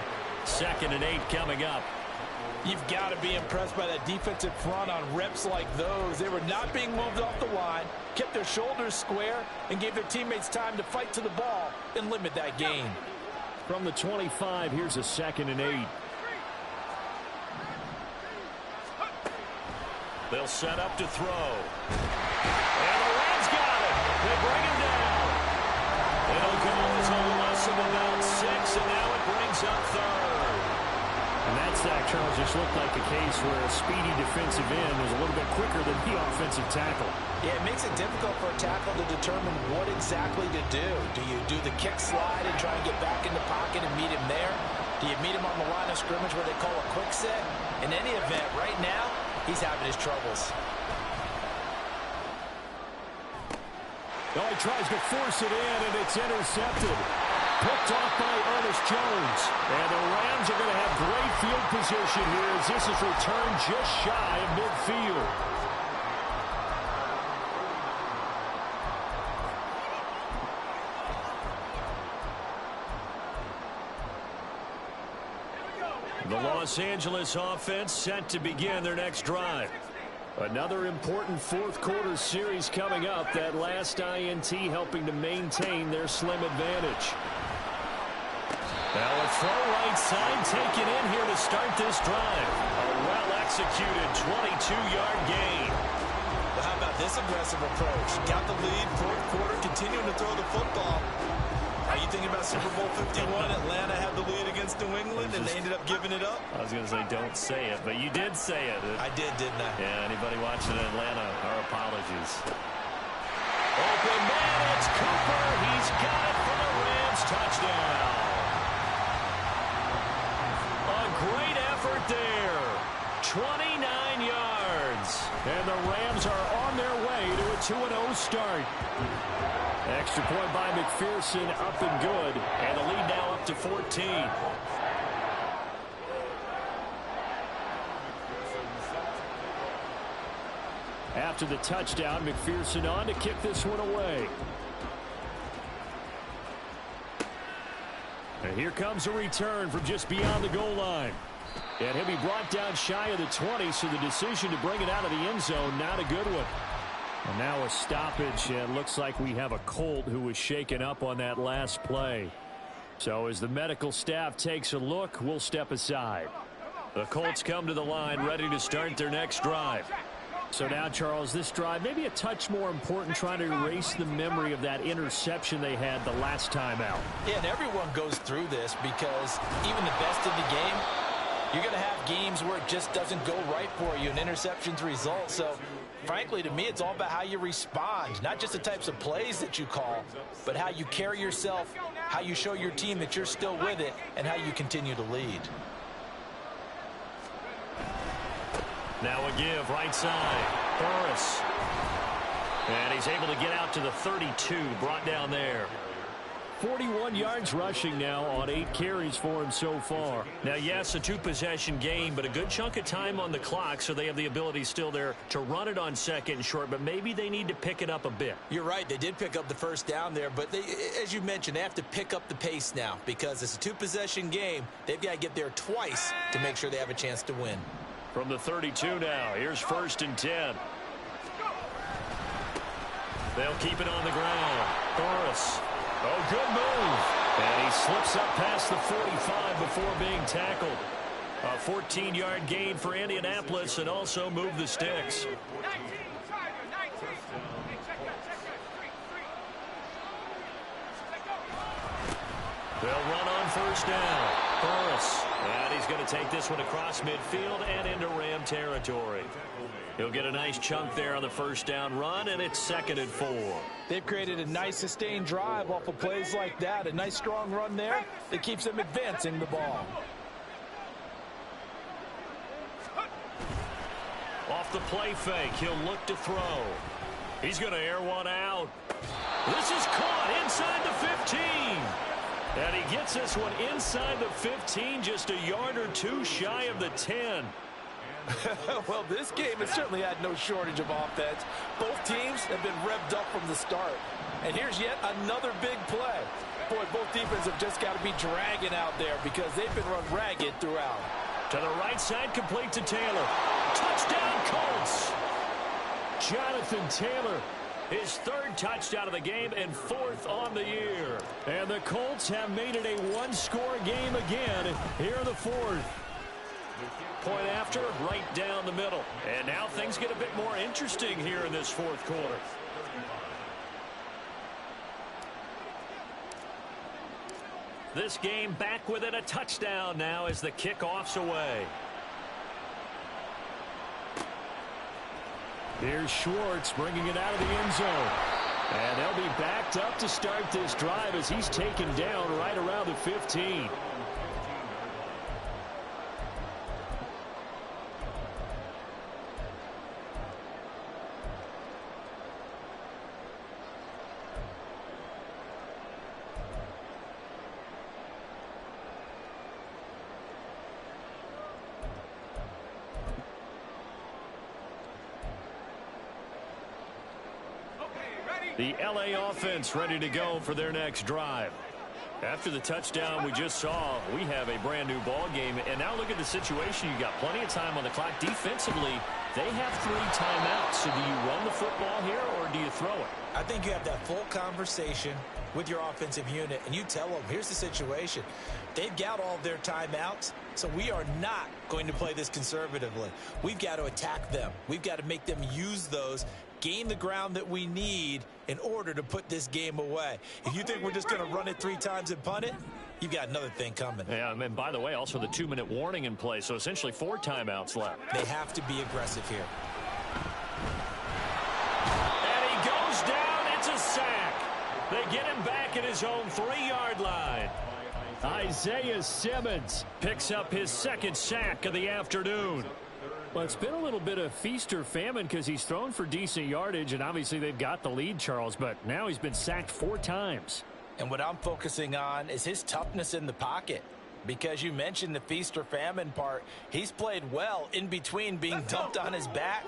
2nd and 8 coming up. You've got to be impressed by that defensive front on reps like those. They were not being moved off the line, kept their shoulders square, and gave their teammates time to fight to the ball and limit that gain. From the 25, here's a 2nd and 8. They'll set up to throw. And the Rams got it. They bring him down. It'll go as a loss Loss of about 6, and now it brings up third. And that sack, Charles, just looked like a case where a speedy defensive end was a little bit quicker than the offensive tackle. Yeah, it makes it difficult for a tackle to determine what exactly to do. Do you do the kick slide and try and get back in the pocket and meet him there? Do you meet him on the line of scrimmage where they call a quick set? In any event, right now, he's having his troubles. Oh, he tries to force it in, and it's intercepted. Picked off by Ernest Jones. And the Rams are going to have great field position here as this is returned just shy of midfield. The Los Angeles offense set to begin their next drive. Another important fourth quarter series coming up. That last INT helping to maintain their slim advantage. Now a throw right side taken in here to start this drive. A well-executed 22-yard gain. Well, how about this aggressive approach? Got the lead, fourth quarter, continuing to throw the football. Are you thinking about Super Bowl 51? Atlanta had the lead against New England, and they ended up giving it up? I was going to say, don't say it, but you did say it. I did, didn't I? Yeah, anybody watching in Atlanta, our apologies. Open man, it's Cooper. He's got it for the Rams. Touchdown. A great effort there. 29 yards. And the Rams are on their way to a 2-0 start. Extra point by McPherson, up and good. And the lead now up to 14. After the touchdown, McPherson on to kick this one away. And here comes a return from just beyond the goal line. And he'll be brought down shy of the 20, so the decision to bring it out of the end zone, not a good one. And now a stoppage, and it looks like we have a Colt who was shaken up on that last play. So as the medical staff takes a look, we'll step aside. The Colts come to the line, ready to start their next drive. So now, Charles, this drive maybe a touch more important, trying to erase the memory of that interception they had the last time out. Yeah, and everyone goes through this because even the best in the game, you're going to have games where it just doesn't go right for you, and interceptions result. So, frankly, to me, it's all about how you respond, not just the types of plays that you call, but how you carry yourself, how you show your team that you're still with it, and how you continue to lead. Now a give, right side. Burris. And he's able to get out to the 32, brought down there. 41 yards rushing now on 8 carries for him so far. Now, yes, a 2-possession game, but a good chunk of time on the clock, so they have the ability still there to run it on second and short, but maybe they need to pick it up a bit. You're right. They did pick up the first down there, but they, as you mentioned, they have to pick up the pace now because it's a 2-possession game. They've got to get there twice to make sure they have a chance to win. From the 32 now, here's 1st and 10. They'll keep it on the ground. Burris. Oh, good move. And he slips up past the 45 before being tackled. A 14-yard gain for Indianapolis and also move the sticks. They'll run on 1st down. Burris. And he's going to take this one across midfield and into Ram territory. He'll get a nice chunk there on the 1st down run, and it's 2nd and 4. They've created a nice sustained drive off of plays like that. A nice strong run there that keeps them advancing the ball. Off the play fake, he'll look to throw. He's going to air one out. This is caught inside the 15. And he gets this one inside the 15, just a yard or two shy of the 10. Well, this game has certainly had no shortage of offense. Both teams have been revved up from the start. And here's yet another big play. Boy, both defenses have just got to be dragging out there because they've been run ragged throughout. To the right side, complete to Taylor. Touchdown, Colts! Jonathan Taylor, his 3rd touchdown of the game and 4th on the year. And the Colts have made it a 1-score game again here in the 4th. Point after, right down the middle. And now things get a bit more interesting here in this 4th quarter. This game back within a touchdown now as the kickoff's away. Here's Schwartz bringing it out of the end zone. And they'll be backed up to start this drive as he's taken down right around the 15. The LA offense ready to go for their next drive. After the touchdown we just saw, we have a brand new ball game. And now look at the situation. You got plenty of time on the clock. Defensively, they have 3 timeouts. So do you run the football here or do you throw it? I think you have that full conversation with your offensive unit, and you tell them, here's the situation. They've got all of their timeouts, so we are not going to play this conservatively. We've got to attack them. We've got to make them use those, gain the ground that we need in order to put this game away. If you think we're just going to run it 3 times and punt it, you've got another thing coming. Yeah, and by the way, also the 2-minute warning in play, so essentially 4 timeouts left. They have to be aggressive here. And he goes down. It's a sack. They get him back at his own 3-yard line. Isaiah Simmons picks up his 2nd sack of the afternoon. Well, it's been a little bit of feast or famine because he's thrown for decent yardage, and obviously they've got the lead, Charles, but now he's been sacked 4 times. And what I'm focusing on is his toughness in the pocket. Because you mentioned the feast or famine part, he's played well in between being dumped on his back.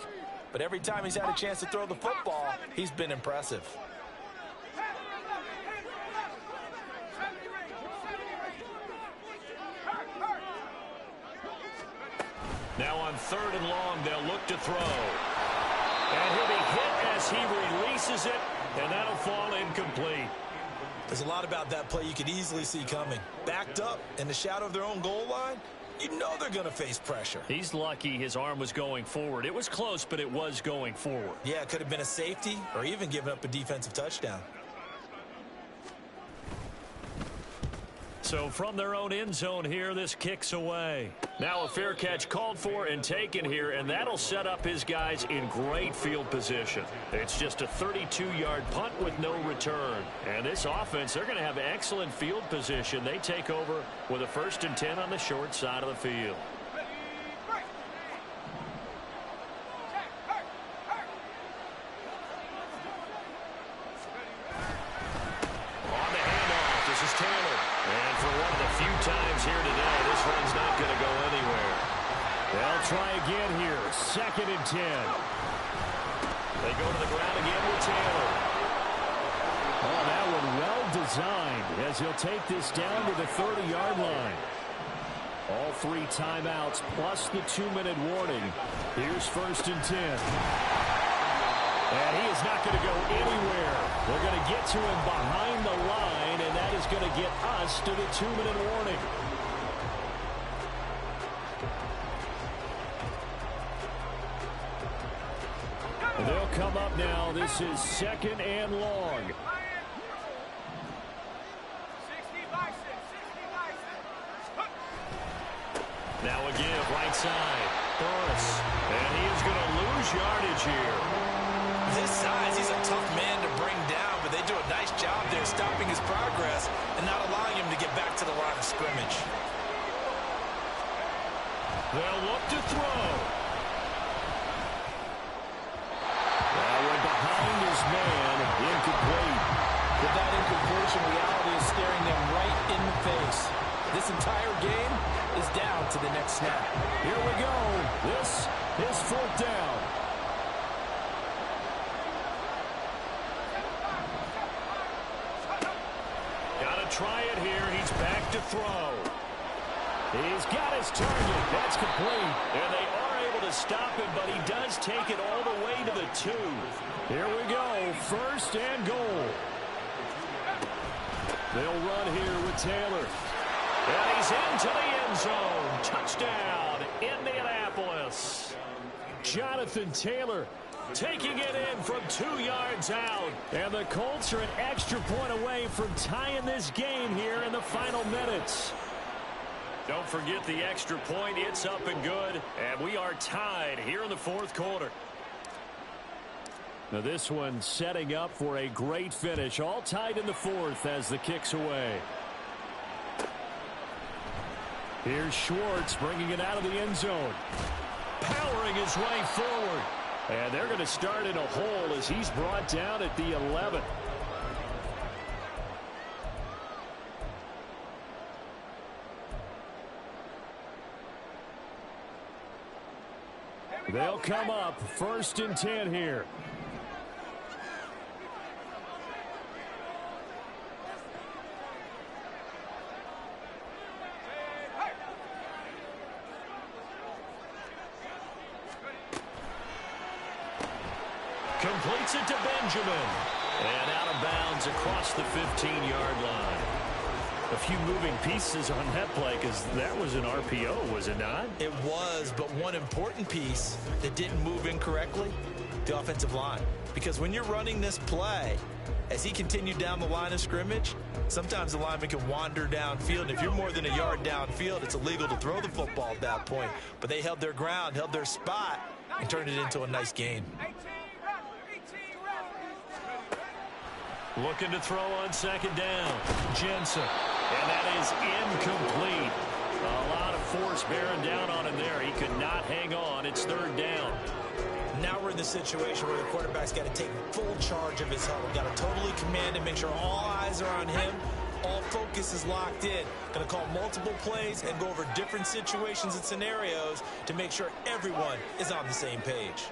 But every time he's had a chance to throw the football, he's been impressive. Now on 3rd and long, they'll look to throw. And he'll be hit as he releases it, and that'll fall incomplete. There's a lot about that play you could easily see coming. Backed up in the shadow of their own goal line, you know they're going to face pressure. He's lucky his arm was going forward. It was close, but it was going forward. Yeah, it could have been a safety or even given up a defensive touchdown. So from their own end zone here, this kicks away. Now a fair catch called for and taken here, and that'll set up his guys in great field position. It's just a 32-yard punt with no return. And this offense, they're going to have excellent field position. They take over with a 1st and 10 on the short side of the field. On the handoff, this is Taylor. And for one of the few times here today, this one's not going to go anywhere. They'll try again here. 2nd and 10. They go to the ground again with Taylor. Oh, that one well designed as he'll take this down to the 30-yard line. All 3 timeouts plus the 2-minute warning. Here's 1st and 10. And he is not going to go anywhere. They're going to get to him behind the line, and that is going to get us to the 2-minute warning. They'll come up now. This is 2nd and long. Now a give right side. Burris. And he is going to lose yardage here. This size, he's a tough man to bring down, but they do a nice job there stopping his progress and not allowing him to get back to the line of scrimmage. They'll look to throw. That went behind his man. Incomplete. With that incompletion, reality is staring them right in the face. This entire game is down to the next snap. Here we go. This is 4th down. Try it here. He's back to throw. He's got his target. That's complete. And they are able to stop him, but he does take it all the way to the 2. Here we go. 1st and goal. They'll run here with Taylor. And he's into the end zone. Touchdown, Indianapolis. Jonathan Taylor taking it in from 2 yards out. And the Colts are an extra point away from tying this game here in the final minutes. Don't forget the extra point. It's up and good. And we are tied here in the fourth quarter. Now this one setting up for a great finish. All tied in the fourth as the kick's away. Here's Schwartz bringing it out of the end zone. Powering his way forward. And they're going to start in a hole as he's brought down at the 11. They'll come up 1st and 10 here. Completes it to Benjamin. And out of bounds across the 15-yard line. A few moving pieces on that play because that was an RPO, was it not? It was, but one important piece that didn't move incorrectly, the offensive line. Because when you're running this play, as he continued down the line of scrimmage, sometimes the lineman can wander downfield. And if you're more than a yard downfield, it's illegal to throw the football at that point. But they held their ground, held their spot, and turned it into a nice gain. Looking to throw on 2nd down. Jensen. And that is incomplete. A lot of force bearing down on him there. He could not hang on. It's 3rd down. Now we're in the situation where the quarterback's got to take full charge of his huddle. Got to totally command and make sure all eyes are on him. All focus is locked in. Going to call multiple plays and go over different situations and scenarios to make sure everyone is on the same page.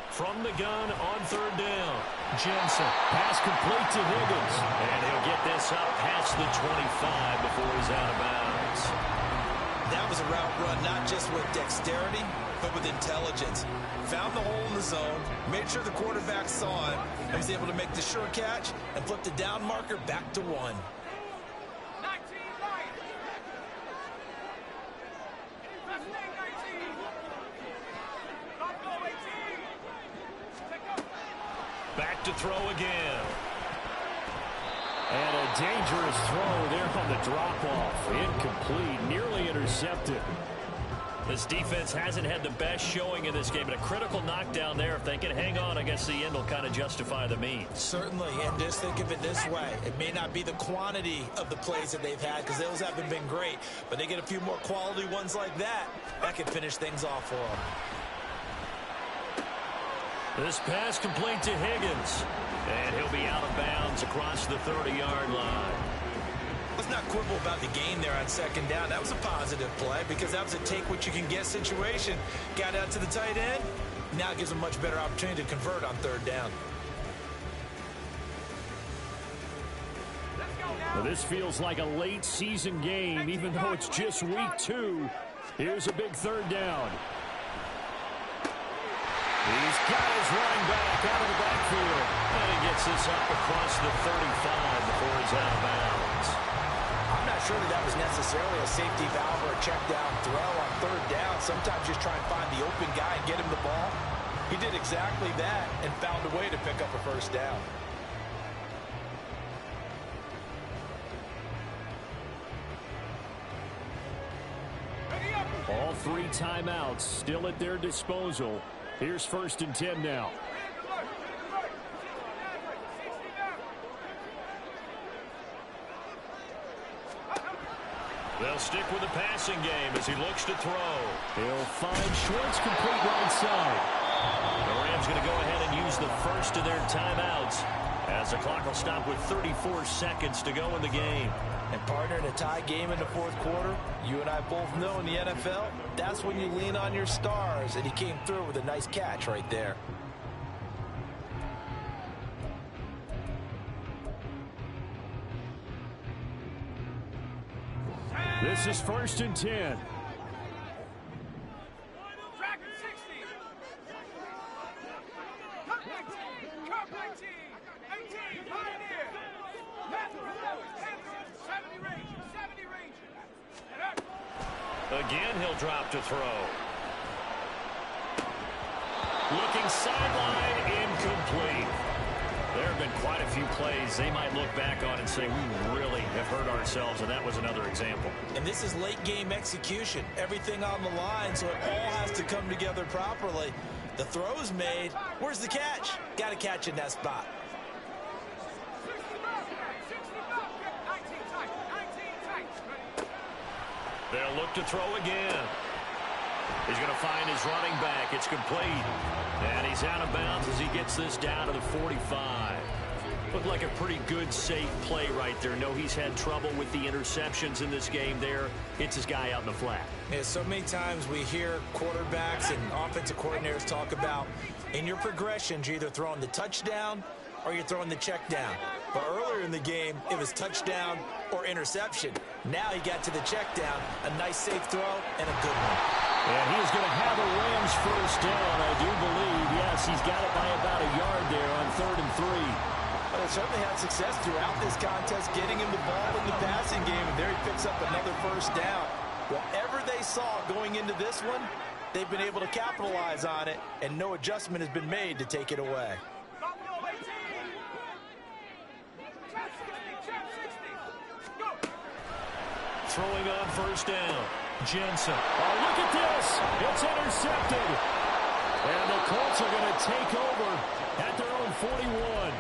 From the gun on 3rd down. Jensen. Pass complete to Higgins. And he'll get this up past the 25 before he's out of bounds. That was a route run not just with dexterity, but with intelligence. Found the hole in the zone, made sure the quarterback saw it, and was able to make the sure catch and flip the down marker back to 1. Back to throw again. And a dangerous throw there on the drop-off. Incomplete, nearly intercepted. This defense hasn't had the best showing in this game, but a critical knockdown there. If they can hang on against the end, will kind of justify the means. Certainly, and just think of it this way. It may not be the quantity of the plays that they've had, because those haven't been great, but they get a few more quality ones like that. That could finish things off for them. This pass complete to Higgins. And he'll be out of bounds across the 30-yard line. Let's not quibble about the gain there on 2nd down. That was a positive play because that was a take-what-you-can-get situation. Got out to the tight end. Now it gives them a much better opportunity to convert on 3rd down. Well, this feels like a late-season game, even though it's just week 2. Here's a big 3rd down. He's got his running back out of the backfield. And he gets this up across the 35 before he's out of bounds. I'm not sure that was necessarily a safety valve or a check down throw on 3rd down. Sometimes just try and find the open guy and get him the ball. He did exactly that and found a way to pick up a 1st down. All 3 timeouts still at their disposal. Here's 1st and 10 now. They'll stick with the passing game as he looks to throw. He'll find Schwartz complete right side. The Rams going to go ahead and use the first of their timeouts as the clock will stop with 34 seconds to go in the game. And partner, in a tie game in the 4th quarter, you and I both know in the NFL, that's when you lean on your stars, and he came through with a nice catch right there. This is 1st and 10. Again, he'll drop to throw. Looking sideline, incomplete. There have been quite a few plays they might look back on and say, we really have hurt ourselves, and that was another example. And this is late-game execution. Everything on the line, so it all has to come together properly. The throw's made. Where's the catch? Got to catch in that spot. They'll look to throw again. He's going to find his running back. It's complete. And he's out of bounds as he gets this down to the 45. Looked like a pretty good, safe play right there. No, he's had trouble with the interceptions in this game there. Hits his guy out in the flat. Yeah, so many times we hear quarterbacks and offensive coordinators talk about in your progressions, you're either throwing the touchdown or you're throwing the check down. But earlier in the game, it was touchdown or interception. Now he got to the check down, a nice safe throw, and a good one. And he's going to have a Rams first down, I do believe. Yes, he's got it by about a yard there on 3rd and 3. Well, they certainly had success throughout this contest, getting him the ball in the passing game, and there he picks up another first down. Whatever they saw going into this one, they've been able to capitalize on it, and no adjustment has been made to take it away. Throwing on first down. Jensen. Oh, look at this. It's intercepted. And the Colts are going to take over at their own 41.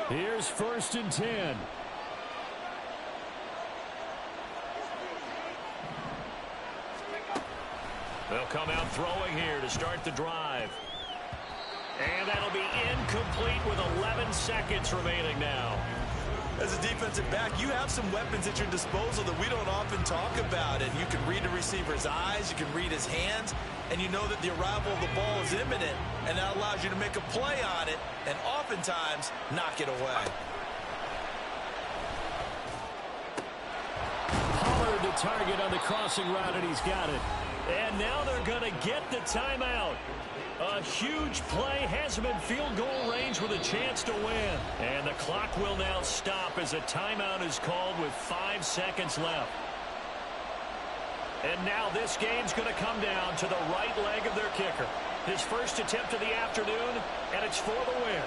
Here's 1st and 10. They'll come out throwing here to start the drive. And that'll be incomplete with 11 seconds remaining now. As a defensive back, you have some weapons at your disposal that we don't often talk about. And you can read the receiver's eyes, you can read his hands, and you know that the arrival of the ball is imminent. And that allows you to make a play on it and oftentimes knock it away. Pollard to target on the crossing route, and he's got it. And now they're going to get the timeout. A huge play has him in field goal range with a chance to win. And the clock will now stop as a timeout is called with 5 seconds left. And now this game's going to come down to the right leg of their kicker. His first attempt of the afternoon, and it's for the win.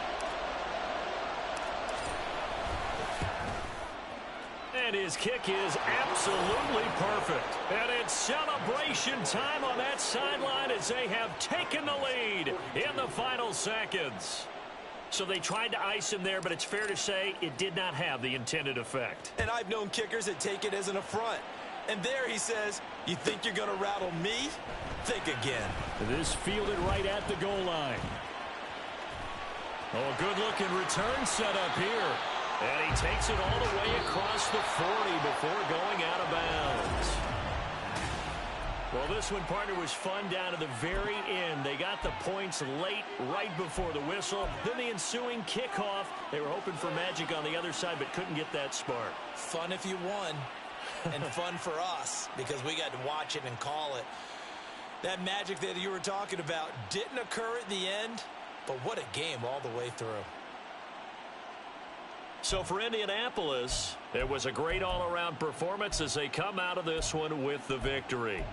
And his kick is absolutely perfect. And it's celebration time on that sideline as they have taken the lead in the final seconds. So they tried to ice him there, but it's fair to say it did not have the intended effect. And I've known kickers that take it as an affront. And there he says, you think you're going to rattle me? Think again. This fielded right at the goal line. Oh, good-looking return set up here. And he takes it all the way across the 40 before going out of bounds. Well, this one, partner, was fun down to the very end. They got the points late, right before the whistle. Then the ensuing kickoff. They were hoping for magic on the other side, but couldn't get that spark. Fun if you won, and fun for us because we got to watch it and call it. That magic that you were talking about didn't occur at the end, but what a game all the way through. So for Indianapolis, it was a great all-around performance as they come out of this one with the victory.